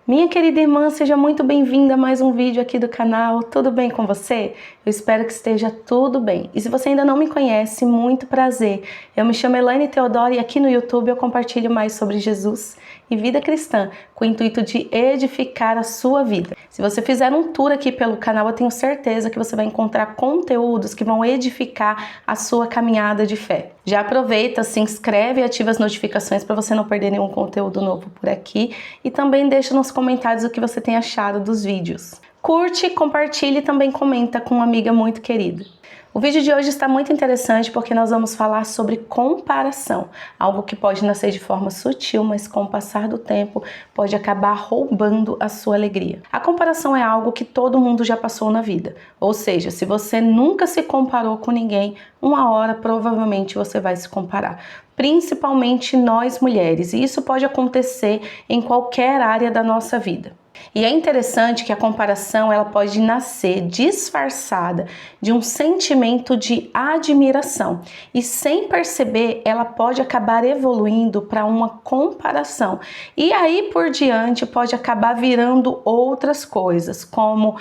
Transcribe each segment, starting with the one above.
Minha querida irmã, seja muito bem-vinda a mais um vídeo aqui do canal. Tudo bem com você? Eu espero que esteja tudo bem. E se você ainda não me conhece, muito prazer. Eu me chamo Elaine Teodoro e aqui no YouTube eu compartilho mais sobre Jesus e vida cristã, com o intuito de edificar a sua vida. Se você fizer um tour aqui pelo canal, eu tenho certeza que você vai encontrar conteúdos que vão edificar a sua caminhada de fé. Já aproveita, se inscreve e ativa as notificações para você não perder nenhum conteúdo novo por aqui e também deixa nos comentários o que você tem achado dos vídeos. Curte, compartilhe e também comenta com uma amiga muito querida. O vídeo de hoje está muito interessante porque nós vamos falar sobre comparação, algo que pode nascer de forma sutil, mas com o passar do tempo pode acabar roubando a sua alegria. A comparação é algo que todo mundo já passou na vida, ou seja, se você nunca se comparou com ninguém, uma hora provavelmente você vai se comparar. Principalmente nós mulheres, e isso pode acontecer em qualquer área da nossa vida. E é interessante que a comparação ela pode nascer disfarçada de um sentimento de admiração e sem perceber ela pode acabar evoluindo para uma comparação e aí por diante pode acabar virando outras coisas como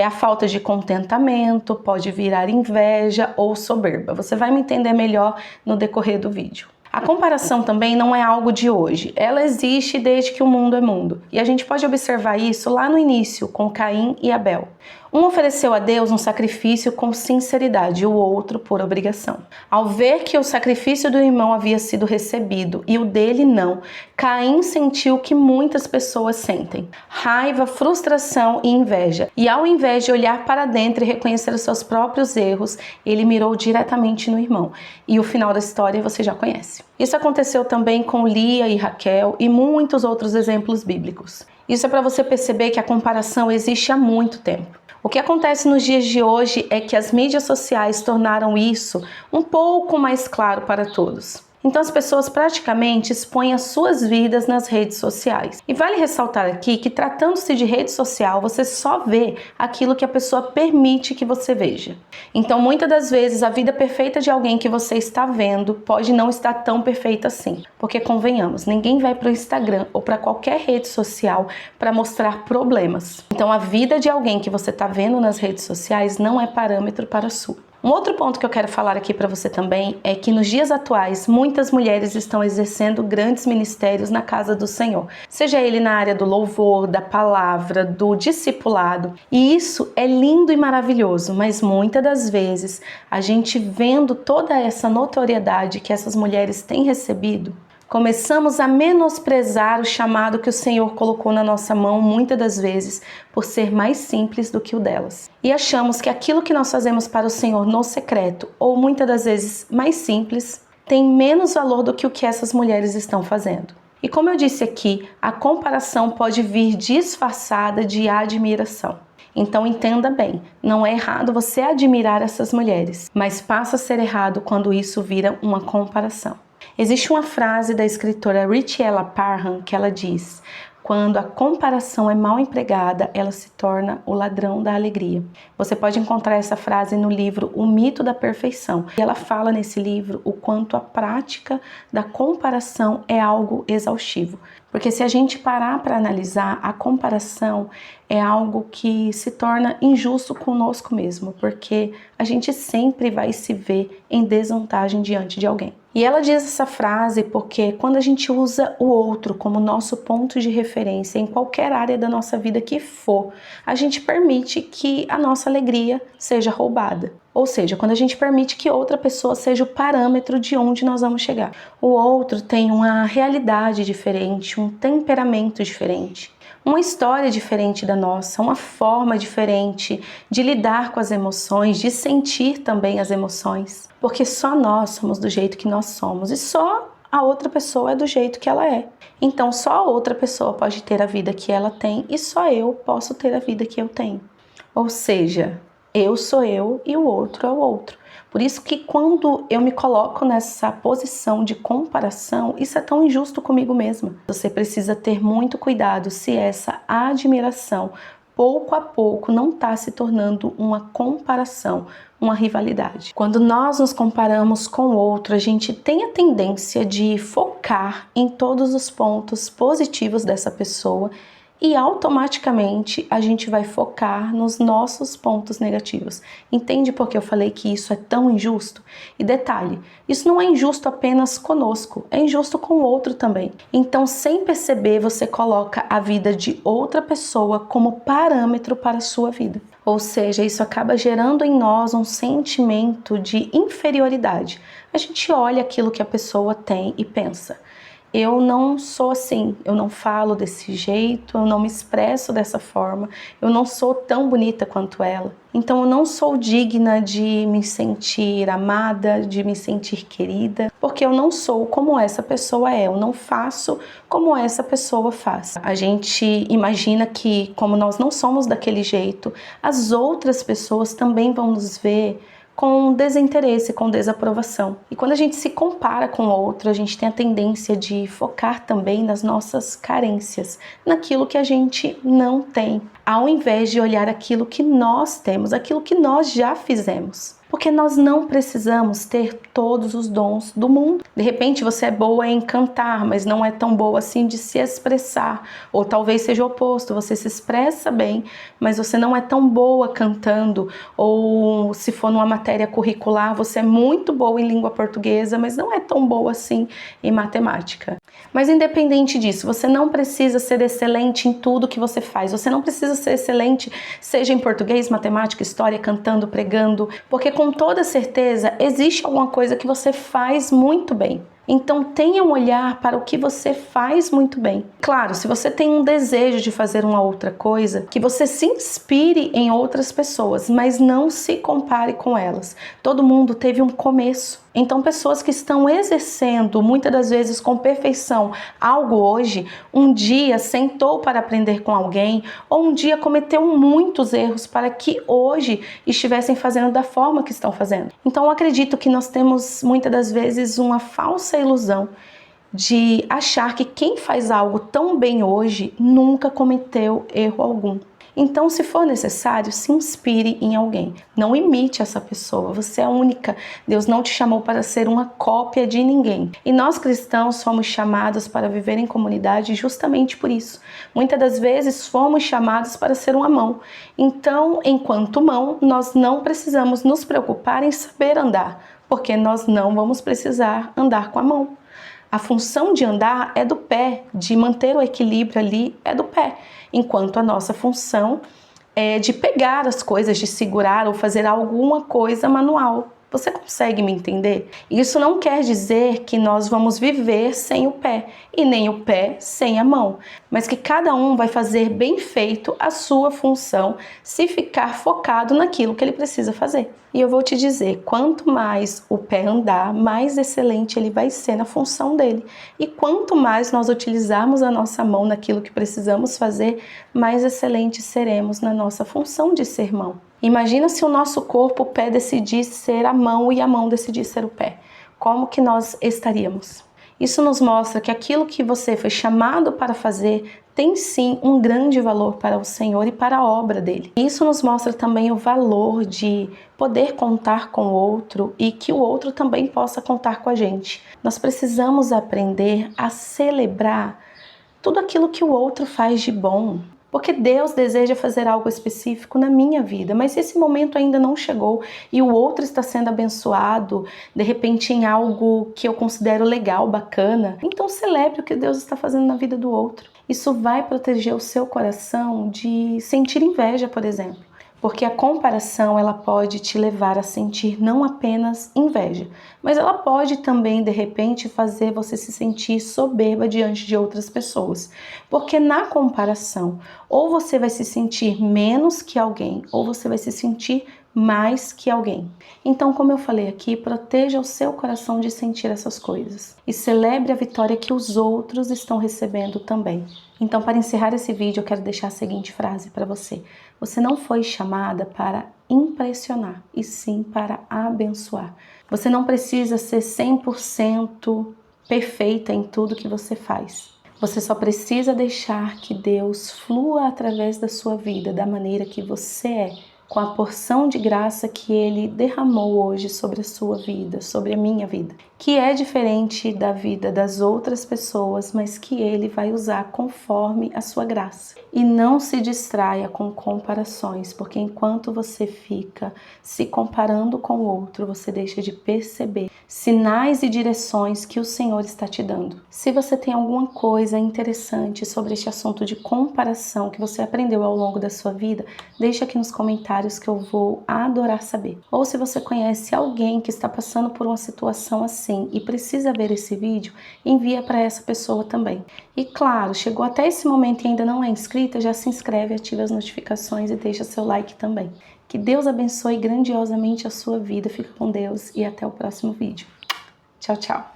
a falta de contentamento, pode virar inveja ou soberba. Você vai me entender melhor no decorrer do vídeo. A comparação também não é algo de hoje, ela existe desde que o mundo é mundo. E a gente pode observar isso lá no início, com Caim e Abel. Um ofereceu a Deus um sacrifício com sinceridade e o outro por obrigação. Ao ver que o sacrifício do irmão havia sido recebido e o dele não, Caim sentiu o que muitas pessoas sentem: raiva, frustração e inveja. E ao invés de olhar para dentro e reconhecer os seus próprios erros, ele mirou diretamente no irmão. E o final da história você já conhece. Isso aconteceu também com Lia e Raquel e muitos outros exemplos bíblicos. Isso é para você perceber que a comparação existe há muito tempo. O que acontece nos dias de hoje é que as mídias sociais tornaram isso um pouco mais claro para todos. Então as pessoas praticamente expõem as suas vidas nas redes sociais. E vale ressaltar aqui que tratando-se de rede social, você só vê aquilo que a pessoa permite que você veja. Então muitas das vezes a vida perfeita de alguém que você está vendo pode não estar tão perfeita assim. Porque convenhamos, ninguém vai para o Instagram ou para qualquer rede social para mostrar problemas. Então a vida de alguém que você está vendo nas redes sociais não é parâmetro para a sua. Um outro ponto que eu quero falar aqui para você também é que nos dias atuais muitas mulheres estão exercendo grandes ministérios na casa do Senhor, seja ele na área do louvor, da palavra, do discipulado. E isso é lindo e maravilhoso, mas muitas das vezes a gente vendo toda essa notoriedade que essas mulheres têm recebido, começamos a menosprezar o chamado que o Senhor colocou na nossa mão muitas das vezes por ser mais simples do que o delas. E achamos que aquilo que nós fazemos para o Senhor no secreto, ou muitas das vezes mais simples, tem menos valor do que o que essas mulheres estão fazendo. E como eu disse aqui, a comparação pode vir disfarçada de admiração. Então entenda bem, não é errado você admirar essas mulheres, mas passa a ser errado quando isso vira uma comparação. Existe uma frase da escritora Richella Parham que ela diz: quando a comparação é mal empregada, ela se torna o ladrão da alegria. Você pode encontrar essa frase no livro O Mito da Perfeição. E ela fala nesse livro o quanto a prática da comparação é algo exaustivo. Porque se a gente parar para analisar, a comparação é algo que se torna injusto conosco mesmo, porque a gente sempre vai se ver em desvantagem diante de alguém. E ela diz essa frase porque quando a gente usa o outro como nosso ponto de referência em qualquer área da nossa vida que for, a gente permite que a nossa alegria seja roubada. Ou seja, quando a gente permite que outra pessoa seja o parâmetro de onde nós vamos chegar. O outro tem uma realidade diferente, um temperamento diferente, uma história diferente da nossa, uma forma diferente de lidar com as emoções, de sentir também as emoções. Porque só nós somos do jeito que nós somos e só a outra pessoa é do jeito que ela é. Então só a outra pessoa pode ter a vida que ela tem e só eu posso ter a vida que eu tenho. Ou seja, eu sou eu e o outro é o outro. Por isso que quando eu me coloco nessa posição de comparação, isso é tão injusto comigo mesma. Você precisa ter muito cuidado se essa admiração, pouco a pouco, não está se tornando uma comparação, uma rivalidade. Quando nós nos comparamos com o outro, a gente tem a tendência de focar em todos os pontos positivos dessa pessoa e automaticamente a gente vai focar nos nossos pontos negativos. Entende por que eu falei que isso é tão injusto? E detalhe, isso não é injusto apenas conosco, é injusto com o outro também. Então, sem perceber, você coloca a vida de outra pessoa como parâmetro para a sua vida. Ou seja, isso acaba gerando em nós um sentimento de inferioridade. A gente olha aquilo que a pessoa tem e pensa: eu não sou assim, eu não falo desse jeito, eu não me expresso dessa forma, eu não sou tão bonita quanto ela. Então eu não sou digna de me sentir amada, de me sentir querida, porque eu não sou como essa pessoa é, eu não faço como essa pessoa faz. A gente imagina que, como nós não somos daquele jeito, as outras pessoas também vão nos ver com desinteresse, com desaprovação. E quando a gente se compara com o outro, a gente tem a tendência de focar também nas nossas carências, naquilo que a gente não tem, ao invés de olhar aquilo que nós temos, aquilo que nós já fizemos. Porque nós não precisamos ter todos os dons do mundo. De repente você é boa em cantar, mas não é tão boa assim de se expressar. Ou talvez seja o oposto, você se expressa bem, mas você não é tão boa cantando. Ou se for numa matéria curricular, você é muito boa em língua portuguesa, mas não é tão boa assim em matemática. Mas independente disso, você não precisa ser excelente em tudo que você faz. Você não precisa ser excelente, seja em português, matemática, história, cantando, pregando, porque com toda certeza existe alguma coisa que você faz muito bem. Então tenha um olhar para o que você faz muito bem. Claro, se você tem um desejo de fazer uma outra coisa, que você se inspire em outras pessoas, mas não se compare com elas. Todo mundo teve um começo. Então pessoas que estão exercendo, muitas das vezes com perfeição, algo hoje, um dia sentou para aprender com alguém, ou um dia cometeu muitos erros para que hoje estivessem fazendo da forma que estão fazendo. Então eu acredito que nós temos muitas das vezes uma falsa ilusão de achar que quem faz algo tão bem hoje nunca cometeu erro algum. Então, se for necessário, se inspire em alguém. Não imite essa pessoa, você é única. Deus não te chamou para ser uma cópia de ninguém. E nós cristãos fomos chamados para viver em comunidade justamente por isso. Muitas das vezes fomos chamados para ser uma mão. Então, enquanto mão, nós não precisamos nos preocupar em saber andar, porque nós não vamos precisar andar com a mão. A função de andar é do pé, de manter o equilíbrio ali é do pé, enquanto a nossa função é de pegar as coisas, de segurar ou fazer alguma coisa manual. Você consegue me entender? Isso não quer dizer que nós vamos viver sem o pé e nem o pé sem a mão, mas que cada um vai fazer bem feito a sua função se ficar focado naquilo que ele precisa fazer. E eu vou te dizer, quanto mais o pé andar, mais excelente ele vai ser na função dele. E quanto mais nós utilizarmos a nossa mão naquilo que precisamos fazer, mais excelente seremos na nossa função de ser mão. Imagina se o nosso corpo, o pé, decidisse ser a mão e a mão decidisse ser o pé. Como que nós estaríamos? Isso nos mostra que aquilo que você foi chamado para fazer tem sim um grande valor para o Senhor e para a obra dele. Isso nos mostra também o valor de poder contar com o outro e que o outro também possa contar com a gente. Nós precisamos aprender a celebrar tudo aquilo que o outro faz de bom. Porque Deus deseja fazer algo específico na minha vida, mas esse momento ainda não chegou e o outro está sendo abençoado, de repente em algo que eu considero legal, bacana. Então celebre o que Deus está fazendo na vida do outro. Isso vai proteger o seu coração de sentir inveja, por exemplo. Porque a comparação ela pode te levar a sentir não apenas inveja, mas ela pode também, de repente, fazer você se sentir soberba diante de outras pessoas. Porque na comparação, ou você vai se sentir menos que alguém, ou você vai se sentir mais que alguém. Então, como eu falei aqui, proteja o seu coração de sentir essas coisas. E celebre a vitória que os outros estão recebendo também. Então, para encerrar esse vídeo, eu quero deixar a seguinte frase para você. Você não foi chamada para impressionar, e sim para abençoar. Você não precisa ser 100% perfeita em tudo que você faz. Você só precisa deixar que Deus flua através da sua vida, da maneira que você é, com a porção de graça que Ele derramou hoje sobre a sua vida, sobre a minha vida. que é diferente da vida das outras pessoas, mas que Ele vai usar conforme a sua graça. E não se distraia com comparações, porque enquanto você fica se comparando com o outro, você deixa de perceber sinais e direções que o Senhor está te dando. Se você tem alguma coisa interessante sobre este assunto de comparação que você aprendeu ao longo da sua vida, deixa aqui nos comentários que eu vou adorar saber. Ou se você conhece alguém que está passando por uma situação assim e precisa ver esse vídeo, envia para essa pessoa também. E claro, chegou até esse momento e ainda não é inscrita, já se inscreve, ativa as notificações e deixa seu like também. Que Deus abençoe grandiosamente a sua vida. Fica com Deus e até o próximo vídeo. Tchau, tchau.